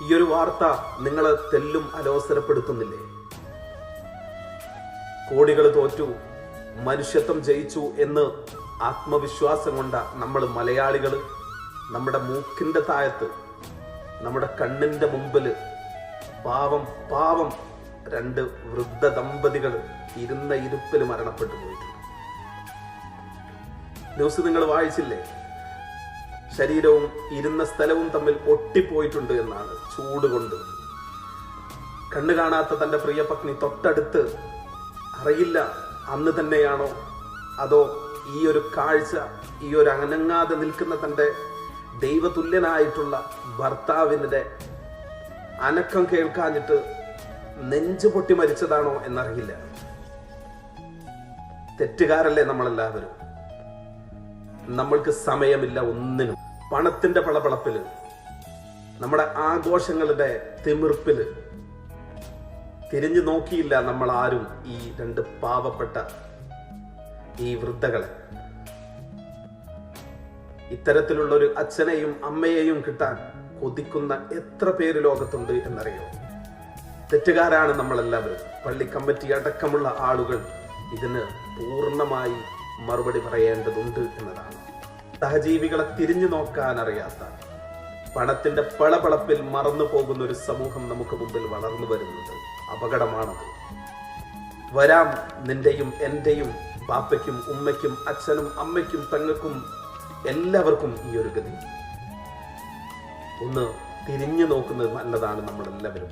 ഈ ഒരു വാർത്ത നിങ്ങളെ തെല്ലും അലോസരപ്പെടുത്തുന്നില്ലേ? കോടികൾ തോറ്റു, മനുഷ്യത്വം ജയിച്ചു എന്ന് ആത്മവിശ്വാസം കൊണ്ട നമ്മൾ മലയാളികൾ നമ്മുടെ മൂക്കിന്റെ താഴത്ത്, നമ്മുടെ കണ്ണിന്റെ മുമ്പിൽ പാവം പാവം 2 വൃദ്ധ ദമ്പതികൾ ഇരുന്ന ഇരുപ്പിൽ മരണപ്പെട്ടു പോയിട്ടുണ്ട്. ന്യൂസ് നിങ്ങൾ വായിച്ചില്ലേ? ശരീരവും ഇരുന്ന സ്ഥലവും തമ്മിൽ ഒട്ടിപ്പോയിട്ടുണ്ട് എന്നാണ്. ചൂട് കൊണ്ട് കണ്ണു കാണാത്ത തന്റെ പ്രിയ പത്നി തൊട്ടടുത്ത്, അറിയില്ല അന്ന് തന്നെയാണോ അതോ ഈ ഒരു കാഴ്ച, ഈ ഒരു അനങ്ങാതെ നിൽക്കുന്ന തന്റെ ദൈവതുല്യനായിട്ടുള്ള ഭർത്താവിന്റെ അനക്കം കേൾക്കാഞ്ഞിട്ട് നെഞ്ചു പൊട്ടി മരിച്ചതാണോ എന്നറിയില്ല. തെറ്റുകാരല്ലേ നമ്മളെല്ലാവരും. നമ്മൾക്ക് സമയമില്ല ഒന്നിനും. പണത്തിന്റെ പളപളപ്പില്, നമ്മുടെ ആഘോഷങ്ങളുടെ തിമിർപ്പില് തിരിഞ്ഞു നോക്കിയില്ല നമ്മൾ ആരും ഈ 2 പാവപ്പെട്ട ഈ വൃദ്ധകളെ. ഇത്തരത്തിലുള്ള ഒരു അച്ഛനെയും അമ്മയെയും കിട്ടാൻ കൊതിക്കുന്ന എത്ര പേര് ലോകത്തുണ്ട് എന്നറിയോ? തെറ്റുകാരാണ് നമ്മളെല്ലാവരും. പള്ളി കമ്മിറ്റി അടക്കമുള്ള ആളുകൾ ഇതിന് പൂർണ്ണമായി മറുപടി പറയേണ്ടതുണ്ട് എന്നതാണ്. സഹജീവികളെ തിരിഞ്ഞു നോക്കാൻ അറിയാത്ത, പണത്തിന്റെ പളപളപ്പിൽ മറന്നു പോകുന്ന ഒരു സമൂഹം നമുക്ക് മുമ്പിൽ വളർന്നു വരുന്നത് അപകടമാണത്. വരാം നിന്റെയും എന്റെയും പാപ്പയ്ക്കും ഉമ്മയ്ക്കും അച്ഛനും അമ്മയ്ക്കും പെങ്ങൾക്കും എല്ലാവർക്കും ഈ ഒരു ഗതി. ഒന്ന് തിരിഞ്ഞു നോക്കുന്നത് നല്ലതാണ് നമ്മളെല്ലാവരും.